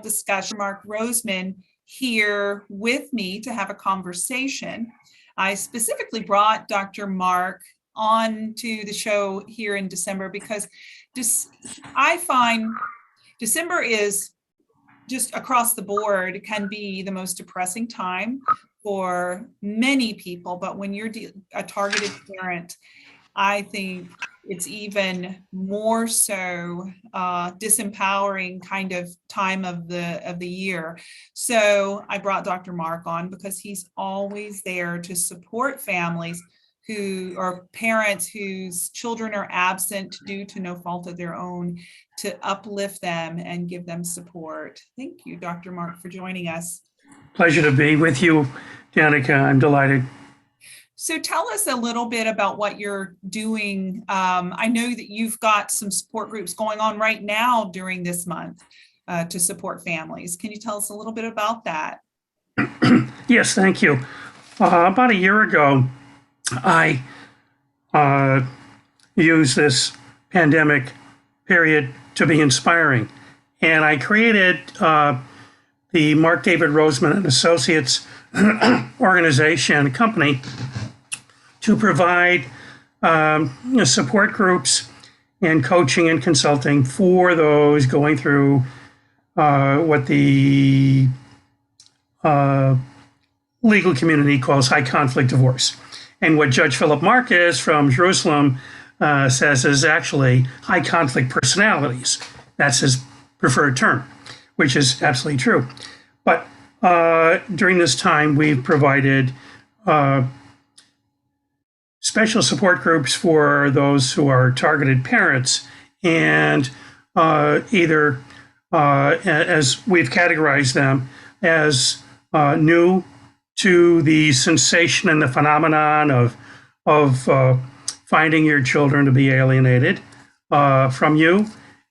discussion. Mark Roseman here with me to have a conversation. I specifically brought Dr. Mark on to the show here in December because I find December is just across the board can be the most depressing time for many people. But when you're a targeted parent, I think it's even more so disempowering kind of time of the year. So I brought Dr. Mark on because he's always there to support families who are parents whose children are absent due to no fault of their own, to uplift them and give them support. Thank you, Dr. Mark, for joining us. Pleasure to be with you, Danica. I'm delighted. So tell us a little bit about what you're doing. I know that you've got some support groups going on right now during this month to support families. Can you tell us a little bit about that? Yes, thank you. About a year ago, I used this pandemic period to be inspiring. And I created the Mark David Roseman and Associates organization company to provide support groups and coaching and consulting for those going through what the legal community calls high conflict divorce. And what Judge Philip Marcus from Jerusalem says is actually high conflict personalities. That's his preferred term, which is absolutely true. But during this time, we've provided special support groups for those who are targeted parents, and either as we've categorized them as new to the sensation and the phenomenon of finding your children to be alienated from you,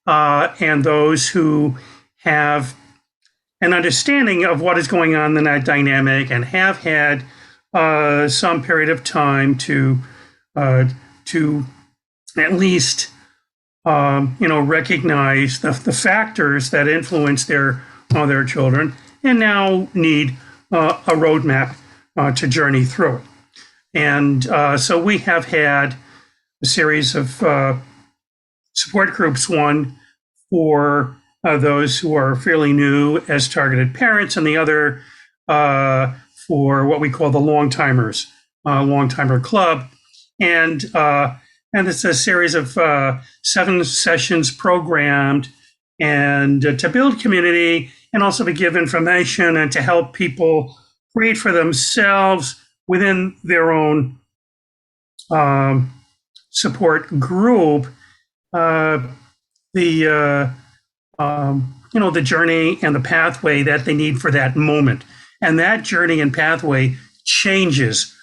and those who have an understanding of what is going on in that dynamic and have had some period of time to at least recognize the factors that influence their children, and now need a roadmap to journey through it. And so we have had a series of support groups, one for those who are fairly new as targeted parents, and the other for what we call the long-timers, long-timer club. And it's a series of 7 sessions programmed, and to build community and also to give information and to help people create for themselves within their own support group the journey and the pathway that they need for that moment. And that journey and pathway changes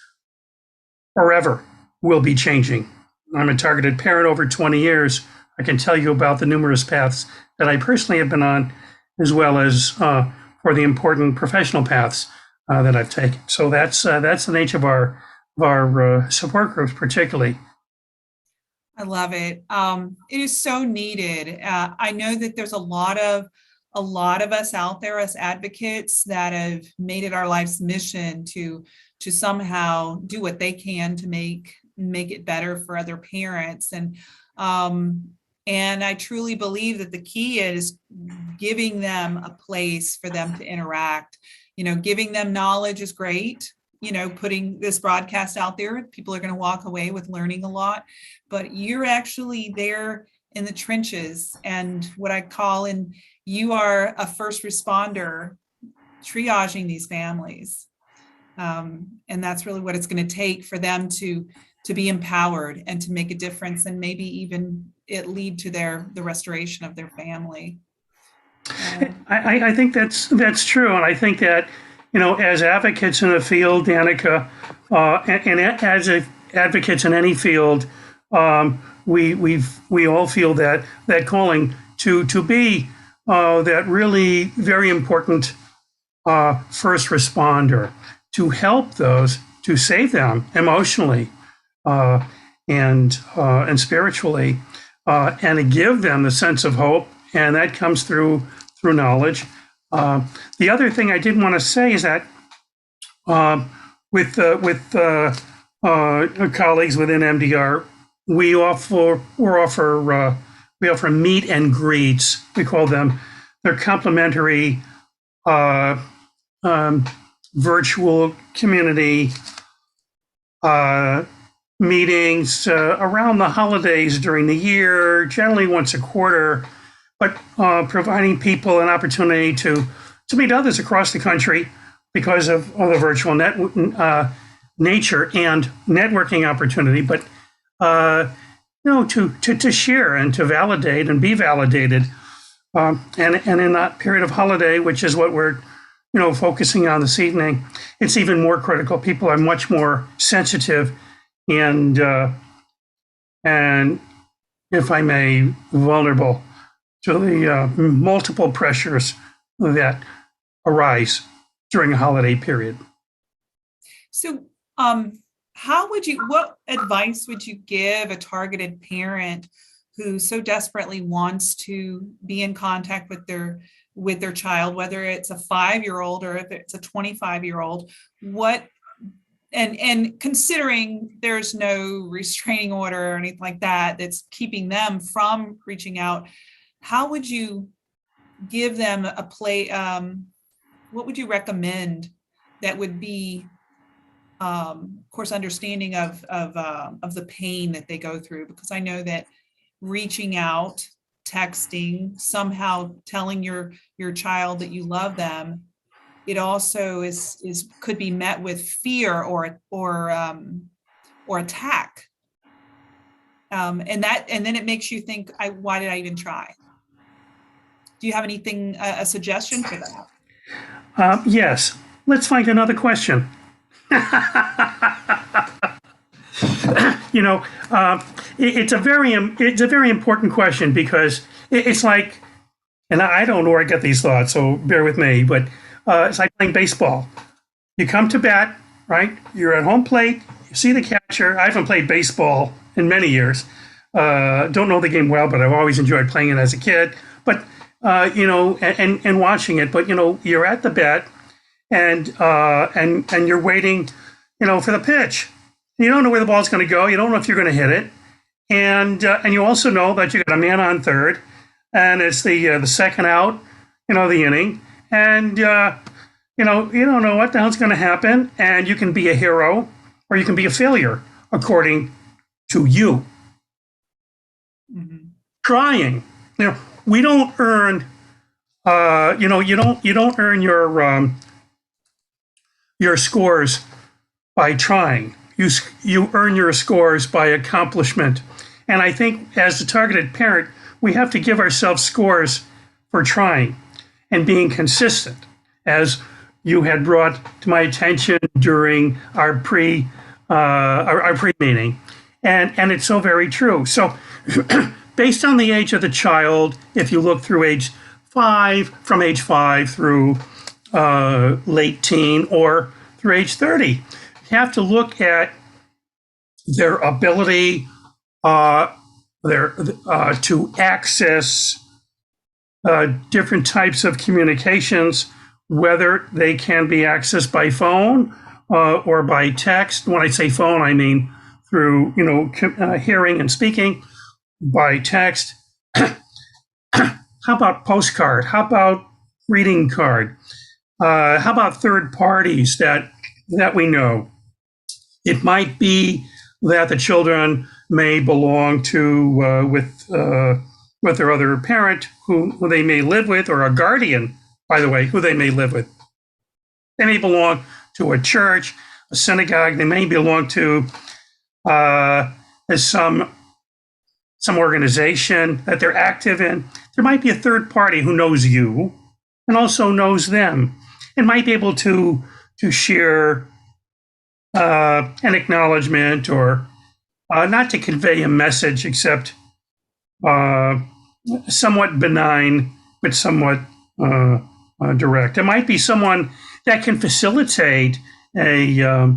forever, will be changing. I'm a targeted parent over 20 years. I can tell you about the numerous paths that I personally have been on, as well as for the important professional paths that I've taken. So that's the nature of our support groups, particularly. I love it. It is so needed. I know that there's a lot of us out there as advocates that have made it our life's mission to somehow do what they can to make it better for other parents. And I truly believe that the key is giving them a place for them to interact. Giving them knowledge is great. Putting this broadcast out there, people are going to walk away with learning a lot, but you're actually there in the trenches, and what I call you are a first responder triaging these families. And that's really what it's going to take for them to be empowered and to make a difference, and maybe even it lead to the restoration of their family. I think that's true. And I think that, as advocates in the field, Danica, and as advocates in any field, we all feel that calling to be that really very important first responder, to help those, to save them emotionally and spiritually, and to give them the sense of hope. And that comes through knowledge, The other thing I did want to say is that with colleagues within MDR, we offer meet and greets. We call them. They're complimentary virtual community meetings around the holidays during the year, generally once a quarter, but providing people an opportunity to meet others across the country because of the virtual nature and networking opportunity, but to share and to validate and be validated. And in that period of holiday, which is what we're focusing on this evening, it's even more critical. People are much more sensitive and if I may, vulnerable to the multiple pressures that arise during a holiday period. So, what advice would you give a targeted parent who so desperately wants to be in contact with their child, whether it's a 5-year-old or if it's a 25-year-old? And considering there's no restraining order or anything like that that's keeping them from reaching out, how would you give them what would you recommend that would be, of course, understanding of the pain that they go through? Because I know that reaching out, texting, somehow telling your child that you love them, it also could be met with fear or attack, and then it makes you think, why did I even try? Do you have anything, a suggestion for that? Yes. Let's find another question. It's a very important question because it's like, and I don't know where I get these thoughts, so bear with me, but it's like playing baseball. You come to bat, right? You're at home plate. You see the catcher. I haven't played baseball in many years. Don't know the game well, but I've always enjoyed playing it as a kid. But and watching it. But you're at the bat, and you're waiting, for the pitch. You don't know where the ball's going to go. You don't know if you're going to hit it, and you also know that you got a man on third, and it's the second out, the inning, and you don't know what the hell's going to happen, and you can be a hero or you can be a failure according to you. Mm-hmm. Trying, we don't earn, you don't earn your scores by trying. You earn your scores by accomplishment. And I think as a targeted parent, we have to give ourselves scores for trying and being consistent, as you had brought to my attention during our pre-meeting. And it's so very true. So based on the age of the child, if you look through from age 5 through late teen or through age 30, you have to look at their ability to access different types of communications, whether they can be accessed by phone or by text. When I say phone, I mean through hearing and speaking, by text. How about postcard? How about greeting card? How about third parties that we know? It might be that the children may belong to with their other parent who they may live with, or a guardian, by the way, who they may live with. They may belong to a church, a synagogue. They may belong to some organization that they're active in. There might be a third party who knows you and also knows them and might be able to share an acknowledgement, or not to convey a message, except somewhat benign but somewhat direct. It might be someone that can facilitate a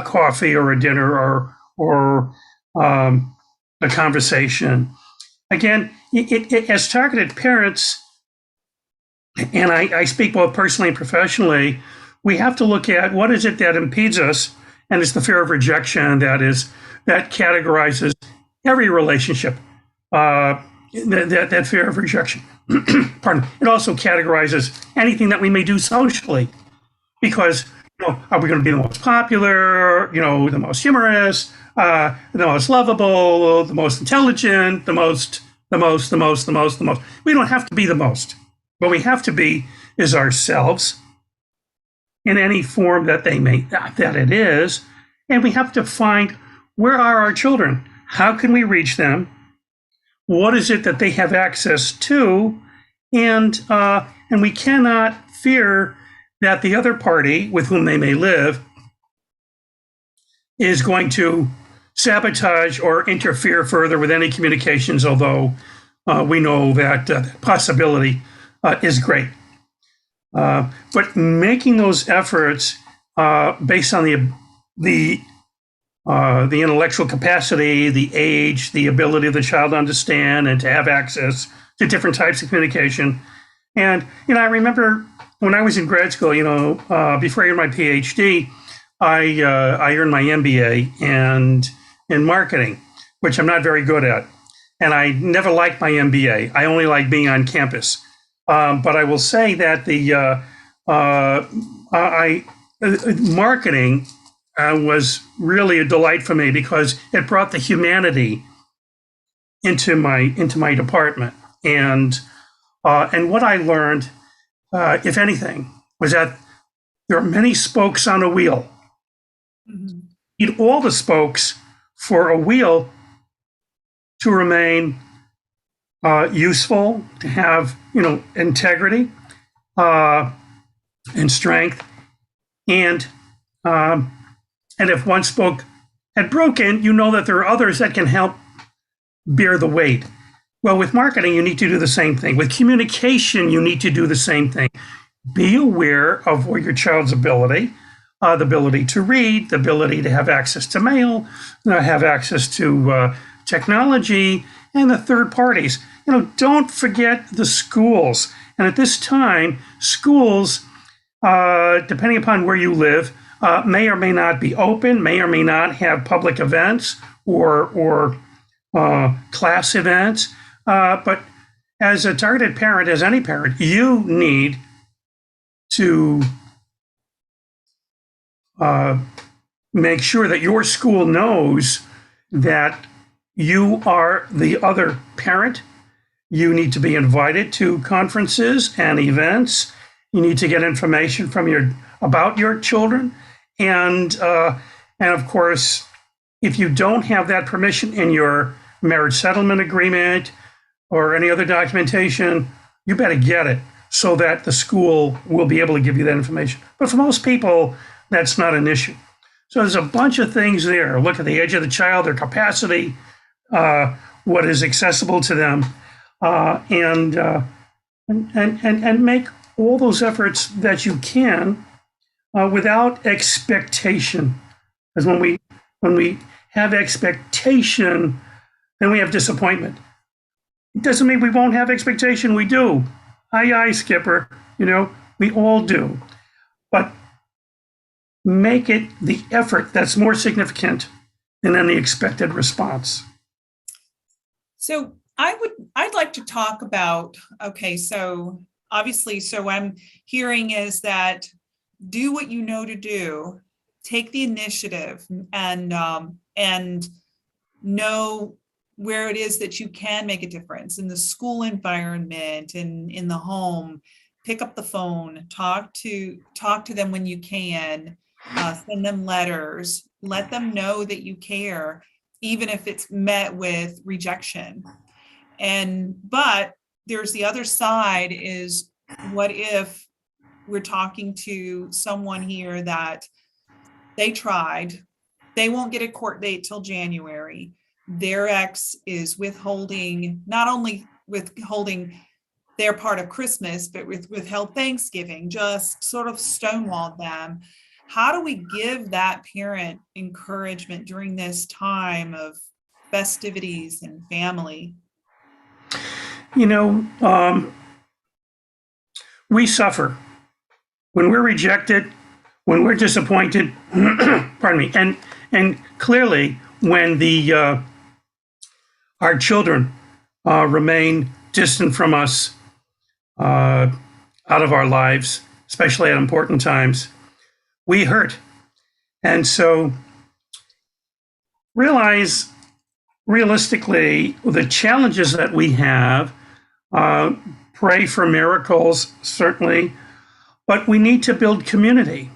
coffee or a dinner or a conversation. Again, as targeted parents, and I speak both personally and professionally, we have to look at what is it that impedes us, and it's the fear of rejection that categorizes every relationship. That fear of rejection. Pardon. It also categorizes anything that we may do socially, because are we going to be the most popular? The most humorous, the most lovable, the most intelligent, the most. We don't have to be the most. What we have to be is ourselves in any form that it is, and we have to find where are our children? How can we reach them? What is it that they have access to? And we cannot fear that the other party with whom they may live is going to sabotage or interfere further with any communications, although we know that possibility is great. But making those efforts based on the intellectual capacity, the age, the ability of the child to understand and to have access to different types of communication. And I remember when I was in grad school, before I earned my PhD, I earned my MBA in marketing, which I'm not very good at. And I never liked my MBA. I only like being on campus. But I will say that marketing was really a delight for me because it brought the humanity into my department. And what I learned, if anything, was that there are many spokes on a wheel. Mm-hmm. You need all the spokes for a wheel to remain useful, to have integrity and strength, and if one spoke had broken, that there are others that can help bear the weight. Well, with marketing, you need to do the same thing. With communication, you need to do the same thing. Be aware of your child's ability, the ability to read, the ability to have access to mail, have access to technology, and the third parties. Don't forget the schools. And at this time, schools, depending upon where you live, may or may not be open, may or may not have public events or class events. But as a targeted parent, as any parent, you need to make sure that your school knows that you are the other parent. You need to be invited to conferences and events. You need to get information about your children. And of course, if you don't have that permission in your marriage settlement agreement or any other documentation, you better get it so that the school will be able to give you that information. But for most people, that's not an issue. So there's a bunch of things there. Look at the age of the child, their capacity, what is accessible to them, and make all those efforts that you can without expectation. Because when we have expectation, then we have disappointment. It doesn't mean we won't have expectation. We do. Aye, aye, Skipper. We all do. But make it the effort that's more significant than any expected response. So I'd like to talk about, so obviously, so what I'm hearing is that do what you know to do, take the initiative, and know where it is that you can make a difference in the school environment and in the home. Pick up the phone, talk to them when you can, send them letters, let them know that you care, even if it's met with rejection. But there's the other side is, what if we're talking to someone here that they tried, they won't get a court date till January. Their ex is not only withholding their part of Christmas, but withheld Thanksgiving, just sort of stonewalled them. How do we give that parent encouragement during this time of festivities and family? we suffer. When we're rejected, when we're disappointed, pardon me, and clearly when our children remain distant from us, out of our lives, especially at important times, we hurt. And so realize realistically the challenges that we have. Pray for miracles, certainly, but we need to build community,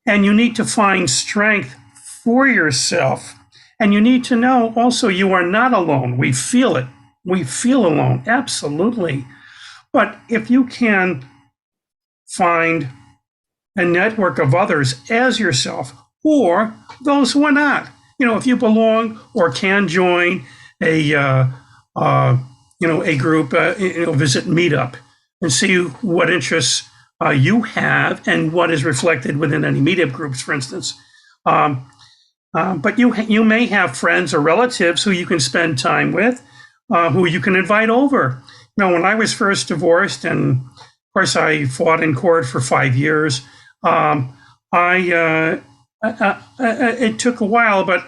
and you need to find strength for yourself. And you need to know also you are not alone. We feel it. We feel alone, absolutely. But if you can find a network of others as yourself, or those who are not, if you belong or can join a group, visit Meetup and see what interests you have and what is reflected within any Meetup groups, for instance. But you may have friends or relatives who you can spend time with, who you can invite over. When I was first divorced, and of course I fought in court for 5 years, it took a while, but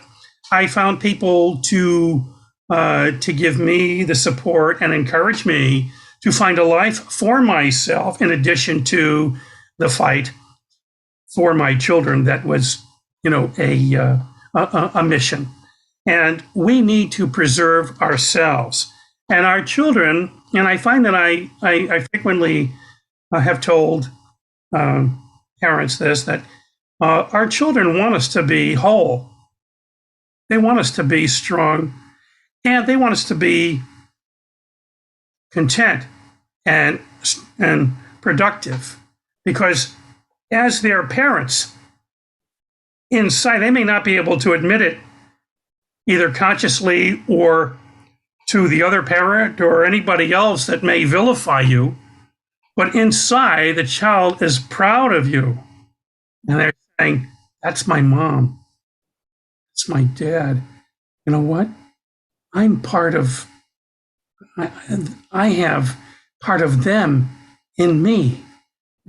I found people to give me the support and encourage me to find a life for myself, in addition to the fight for my children. That was, a mission. And we need to preserve ourselves and our children. And I find that I frequently have told parents this, that our children want us to be whole. They want us to be strong, and they want us to be content and productive, because as their parents, inside, they may not be able to admit it, either consciously or to the other parent or anybody else that may vilify you, but inside, the child is proud of you. And they're saying, that's my mom. That's my dad. You know what? I'm part of, I have part of them in me.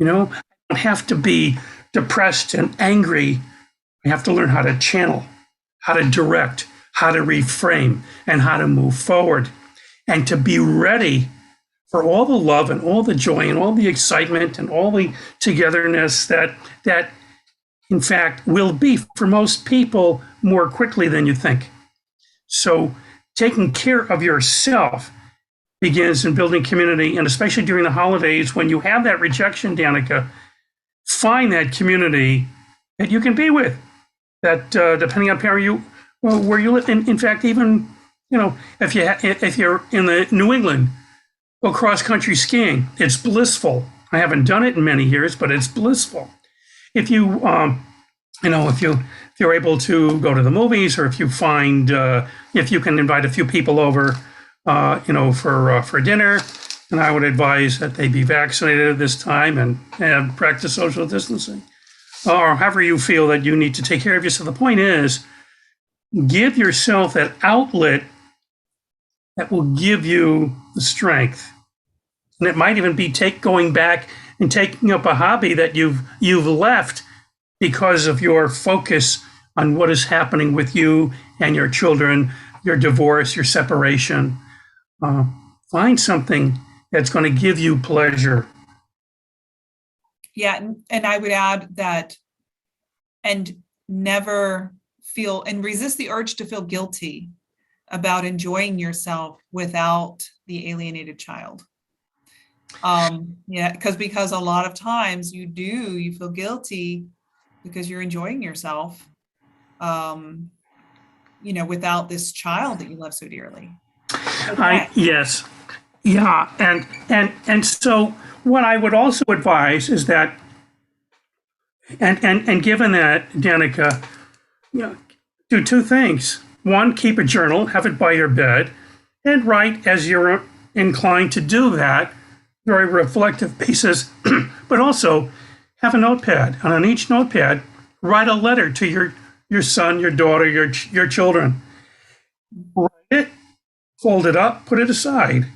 I don't have to be depressed and angry. I have to learn how to channel, how to direct, how to reframe, and how to move forward, and to be ready for all the love and all the joy and all the excitement and all the togetherness that in fact will be for most people more quickly than you think. So taking care of yourself begins in building community, and especially during the holidays when you have that rejection, Danica, find that community that you can be with, that depending on where you live. In fact, even if you're in the New England, go cross country skiing. It's blissful. I haven't done it in many years, but it's blissful. If you if you're able to go to the movies, or if you find if you can invite a few people over for dinner, and I would advise that they be vaccinated at this time and practice social distancing, or however you feel that you need to take care of yourself. The point is, give yourself that outlet that will give you the strength. And it might even be going back and taking up a hobby that you've left because of your focus on what is happening with you and your children, your divorce, your separation. Find something that's going to give you pleasure. Yeah, and I would add that, and never feel, and resist the urge to feel guilty about enjoying yourself without the alienated child. Because a lot of times you feel guilty because you're enjoying yourself, without this child that you love so dearly. Yes. Yeah. And so what I would also advise is that, and given that, Danica, do two things. One, keep a journal, have it by your bed, and write as you're inclined to do that, very reflective pieces, but also have a notepad. And on each notepad, write a letter to your son, your daughter, your children. Write it, fold it up, put it aside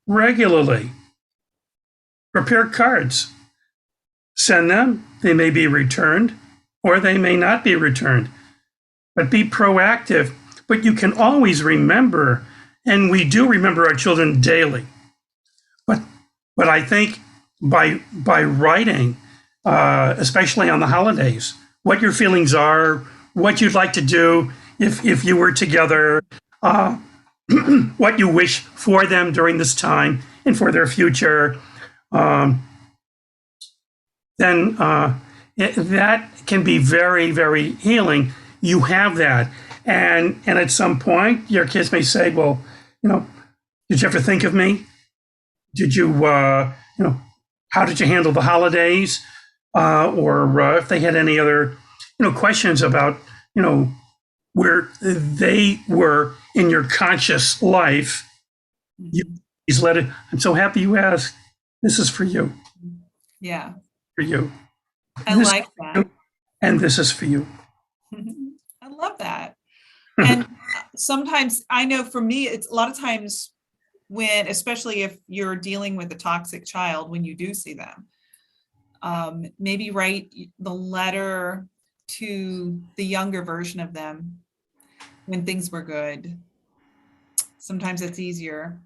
regularly. Prepare cards. Send them. They may be returned or they may not be returned. But be proactive. But you can always remember, and we do remember our children daily. But I think by writing, especially on the holidays, what your feelings are, what you'd like to do if you were together, what you wish for them during this time and for their future, then that can be very, very healing. You have that. And at some point, your kids may say, well, did you ever think of me? Did you, how did you handle the holidays? Or if they had any other, questions about, where they were in your conscious life, you please let it. I'm so happy you asked. This is for you. Yeah. For you. I like that. And this is for you. I love that. And sometimes I know for me, it's a lot of times when, especially if you're dealing with a toxic child, when you do see them, maybe write the letter to the younger version of them when things were good. Sometimes it's easier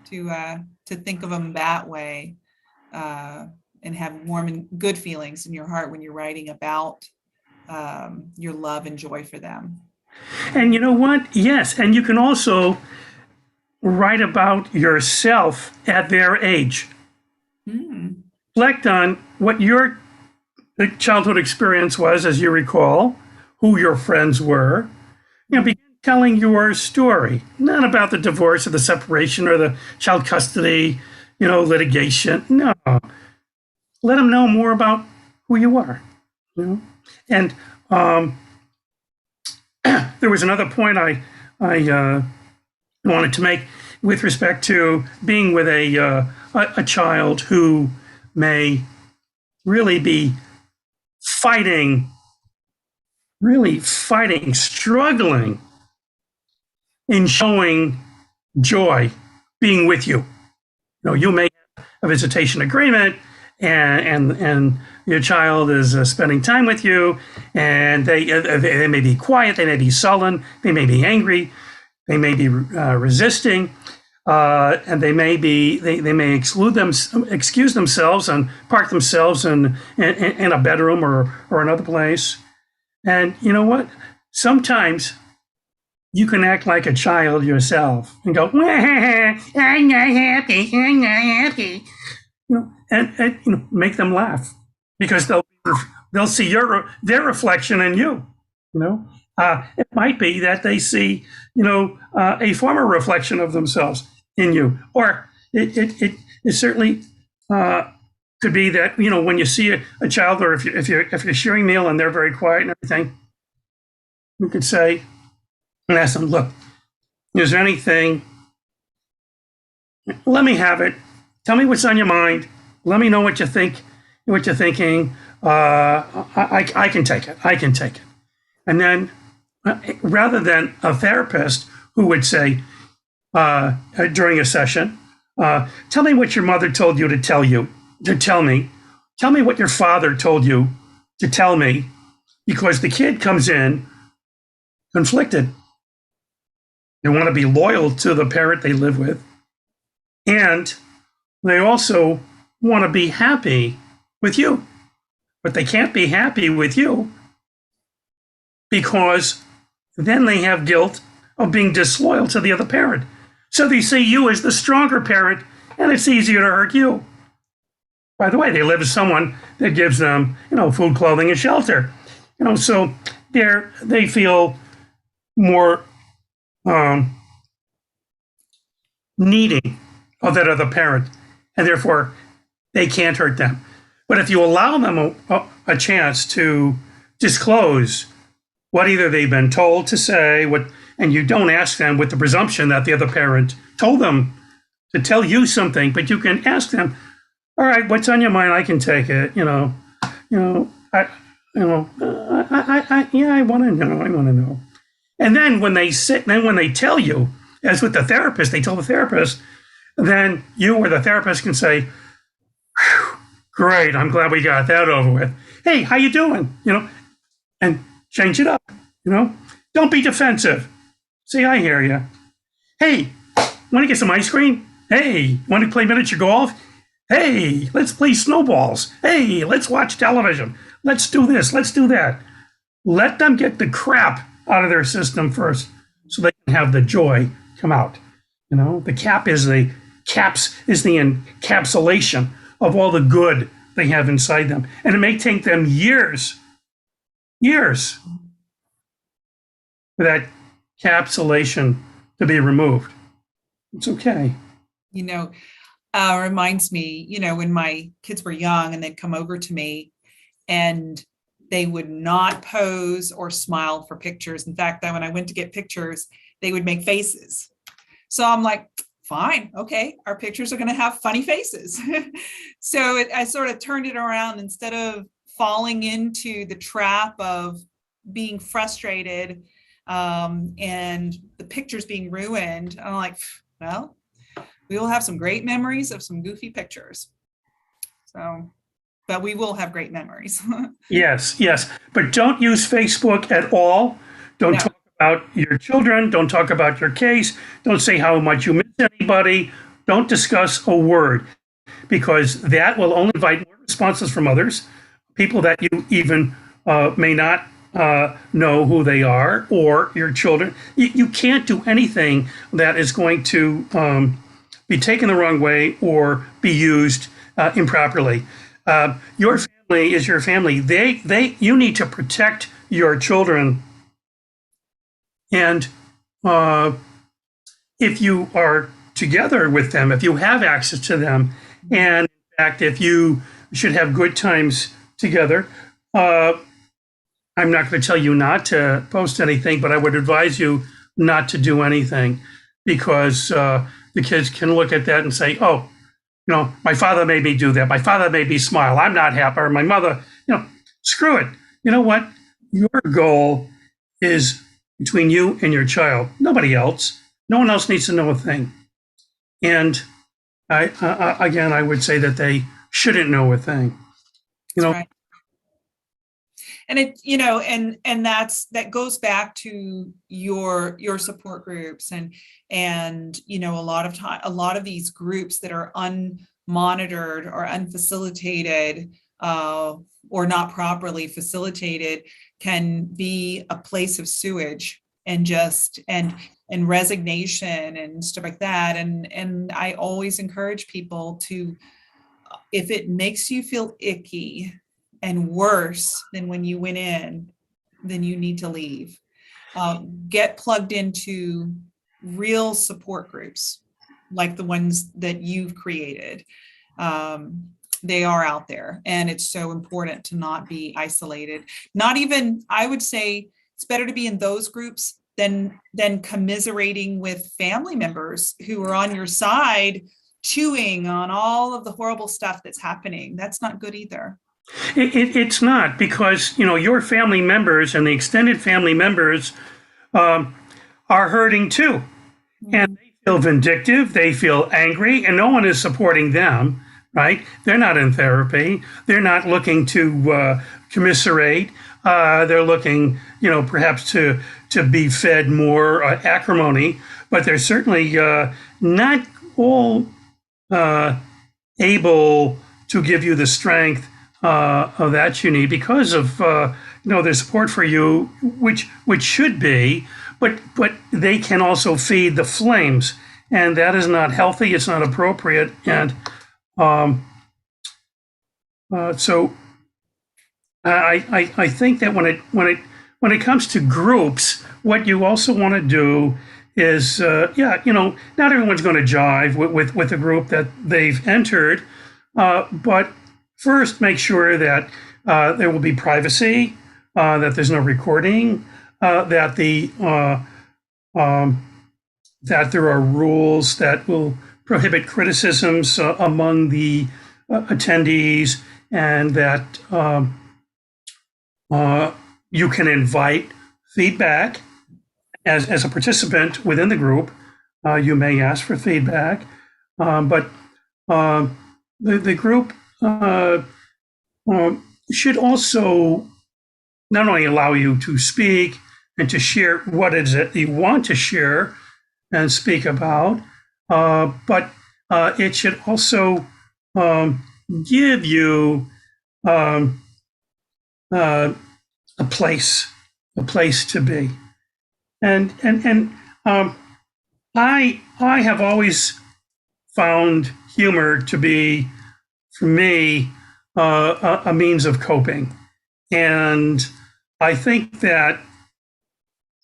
to think of them that way, and have warm and good feelings in your heart when you're writing about your love and joy for them. And you know what? Yes. And you can also write about yourself at their age. Reflect on what your childhood experience was, as you recall, who your friends were. Begin telling your story, not about the divorce or the separation or the child custody, litigation. No. Let them know more about who you are. And there was another point I wanted to make with respect to being with a child who may really be struggling in showing joy, being with you. You may have a visitation agreement, and your child is spending time with you, and they may be quiet, they may be sullen, they may be angry, they may be resisting, and they may excuse themselves and park themselves in a bedroom or another place. And you know what? Sometimes you can act like a child yourself and go, I'm not happy, I'm not happy. And make them laugh, because they'll see their reflection in you. It might be that they see a former reflection of themselves in you, or it certainly could be that when you see a child, or if you're sharing meal and they're very quiet and everything, you could say and ask them, look, is there anything? Let me have it. Tell me what's on your mind. Let me know what you think, what you're thinking. I can take it. I can take it. And then, rather than a therapist who would say during a session, tell me what your mother told you to tell me. Tell me what your father told you to tell me, because the kid comes in conflicted. They want to be loyal to the parent they live with, and they also want to be happy with you, but they can't be happy with you because then they have guilt of being disloyal to the other parent. So they see you as the stronger parent, and it's easier to hurt you. By the way, they live with someone that gives them, food, clothing, and shelter. So they feel more needing of that other parent, and therefore they can't hurt them. But if you allow them a chance to disclose what either they've been told to say, and you don't ask them with the presumption that the other parent told them to tell you something, but you can ask them, all right, what's on your mind? I can take it. I want to know. And then when they tell you, as with the therapist, they tell the therapist, then you or the therapist can say, Great. I'm glad we got that over with. Hey, how you doing? And change it up. Don't be defensive. See, I hear you. Hey, want to get some ice cream? Hey, want to play miniature golf? Hey, let's play snowballs. Hey, let's watch television. Let's do this. Let's do that. Let them get the crap out of their system first so they can have the joy come out. The caps is the encapsulation of all the good they have inside them. And it may take them years for that capsulation to be removed. It's okay. Reminds me, when my kids were young and they'd come over to me and they would not pose or smile for pictures. In fact, when I went to get pictures, they would make faces. So I'm like, fine, okay, our pictures are going to have funny faces. So I sort of turned it around. Instead of falling into the trap of being frustrated and the pictures being ruined, I'm like, well, we will have some great memories of some goofy pictures. But we will have great memories. Yes. But don't use Facebook at all. Don't talk about your children. Don't talk about your case. Don't say how much you miss anybody. Don't discuss a word, because that will only invite more responses from others, people that you even may not know who they are, or your children. You can't do anything that is going to be taken the wrong way or be used improperly. Your family is your family. You need to protect your children. And if you are together with them, if you have access to them, and in fact, if you should have good times together, I'm not going to tell you not to post anything, but I would advise you not to do anything, because the kids can look at that and say, oh, my father made me do that. My father made me smile. I'm not happy. Or my mother, screw it. You know what? Your goal is between you and your child. Nobody else. No one else needs to know a thing. And I would say that they shouldn't know a thing. Right. And that goes back to your support groups and a lot of these groups that are unmonitored or unfacilitated or not properly facilitated can be a place of sewage and resignation and stuff like that. And I always encourage people to, if it makes you feel icky and worse than when you went in, then you need to leave. Get plugged into real support groups like the ones that you've created. They are out there, and it's so important to not be isolated. I would say it's better to be in those groups than commiserating with family members who are on your side, chewing on all of the horrible stuff that's happening. That's not good either. It's not, because your family members and the extended family members are hurting too, and they feel vindictive, they feel angry, and no one is supporting them. Right? They're not in therapy. They're not looking to commiserate. They're looking, perhaps to be fed more acrimony, but they're certainly not all able to give you the strength that you need, because of their support for you, which should be, but they can also feed the flames, and that is not healthy. It's not appropriate, and so I think that when it comes to groups, what you also want to do is not everyone's going to jive with the group that they've entered, but first make sure that there will be privacy, that there's no recording, that that there are rules that will prohibit criticisms among the attendees, and that you can invite feedback as a participant within the group. You may ask for feedback, but the group uh, should also not only allow you to speak and to share what it is that you want to share and speak about, but it should also give you um, uh, a place to be. And I have always found humor to be, for me, a means of coping. And I think that,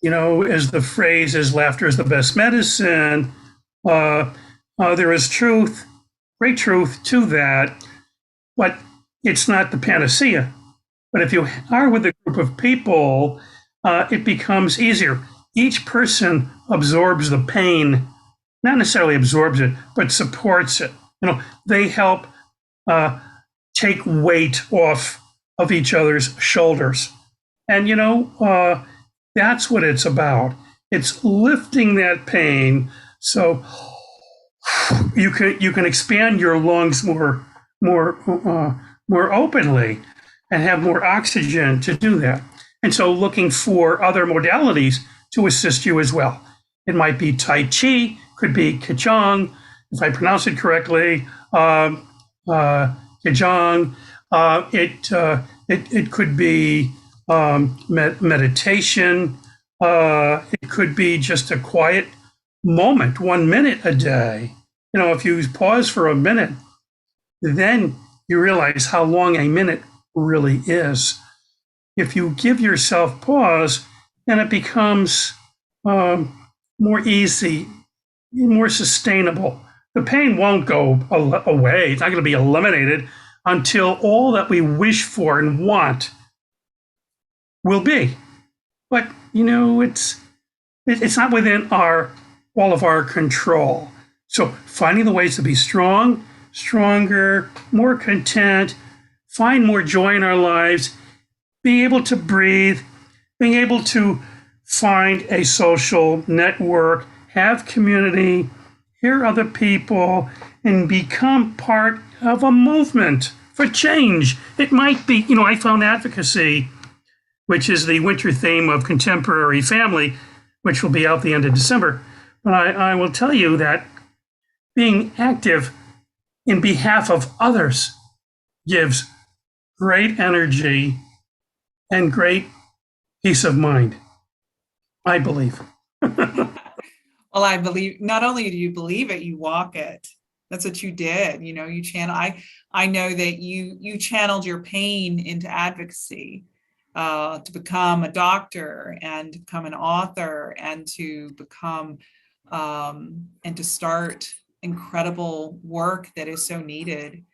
as the phrase is, laughter is the best medicine, there is truth, great truth to that, but it's not the panacea. But if you are with a group of people, it becomes easier. Each person absorbs the pain, not necessarily absorbs it, but supports it. They help take weight off of each other's shoulders. And, that's what it's about. It's lifting that pain so you can expand your lungs more openly and have more oxygen to do that. And so looking for other modalities to assist you as well. It might be Tai Chi, could be Qigong, if I pronounce it correctly, Qigong. It could be meditation. It could be just a quiet moment, 1 minute a day. If you pause for a minute, then you realize how long a minute really is. If you give yourself pause, then it becomes more easy, more sustainable. The pain won't go away. It's not going to be eliminated until all that we wish for and want will be. But, it's not within all of our control. So finding the ways to be strong, stronger, more content, find more joy in our lives, being able to breathe, being able to find a social network, have community, hear other people, and become part of a movement for change. It might be, I found advocacy, which is the winter theme of Contemporary Family, which will be out the end of December. But I will tell you that being active in behalf of others gives great energy and great peace of mind, I believe. Well, I believe, not only do you believe it, you walk it. That's what you did. You channel. I know that you channeled your pain into advocacy, to become a doctor and to become an author and to become and to start incredible work that is so needed.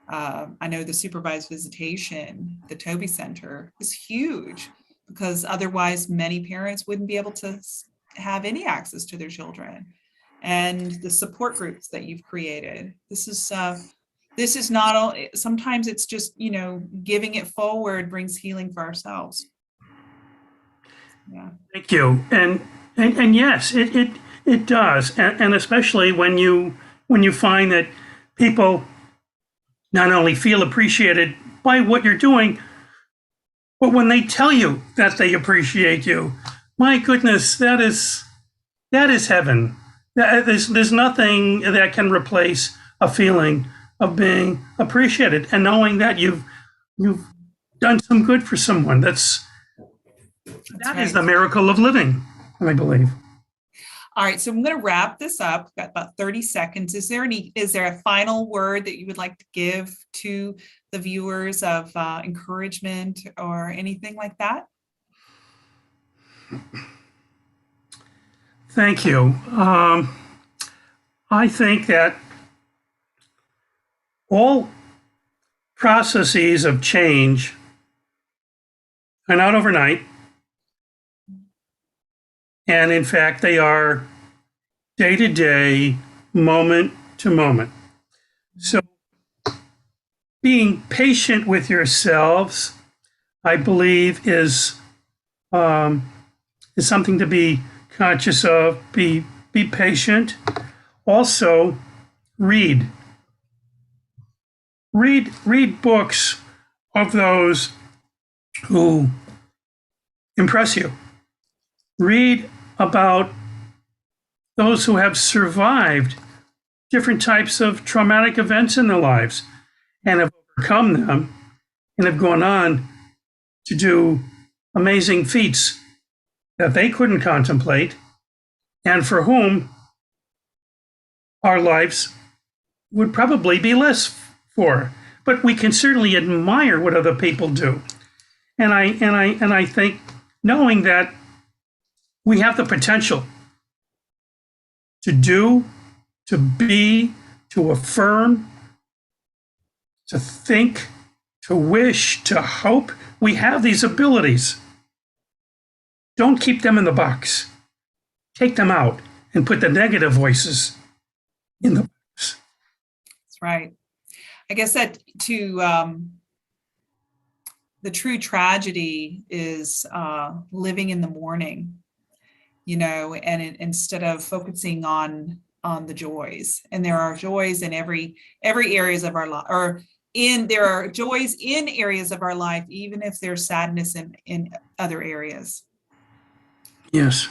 I know the supervised visitation, the Toby Center, is huge, because otherwise many parents wouldn't be able to have any access to their children. And the support groups that you've created, this is not all. Sometimes it's just, giving it forward brings healing for ourselves. Yeah. Thank you. And yes, it does. And especially when you find that people not only feel appreciated by what you're doing, but when they tell you that they appreciate you, my goodness, that is heaven. There's nothing that can replace a feeling of being appreciated and knowing that you've done some good for someone. That right. is the miracle of living, I believe. All right, so I'm going to wrap this up. We've got about 30 seconds. Is there a final word that you would like to give to the viewers of encouragement or anything like that? Thank you. I think that all processes of change are not overnight. And in fact, they are day to day, moment to moment. So being patient with yourselves, I believe, is something to be conscious of. Be patient. Also, read read books of those who impress you. Read about those who have survived different types of traumatic events in their lives and have overcome them and have gone on to do amazing feats that they couldn't contemplate, and for whom our lives would probably be less for. But we can certainly admire what other people do. And I think knowing that we have the potential to do, to be, to affirm, to think, to wish, to hope, we have these abilities. Don't keep them in the box. Take them out and put the negative voices in the box. That's right. I guess that the true tragedy is living in the morning, and instead of focusing on the joys. And there are joys in every areas of our life, there are joys in areas of our life, even if there's sadness in other areas. Yes.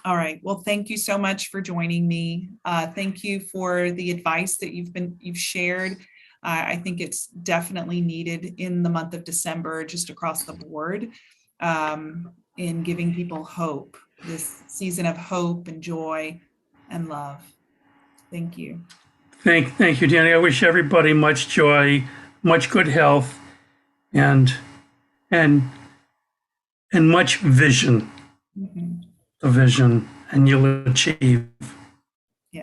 All right. Well, thank you so much for joining me. Thank you for the advice that you've shared. I think it's definitely needed in the month of December, just across the board, in giving people hope, this season of hope and joy and love. Thank you. Thank you, Danny. I wish everybody much joy, much good health, and much vision. Mm-hmm. A vision, and you'll achieve.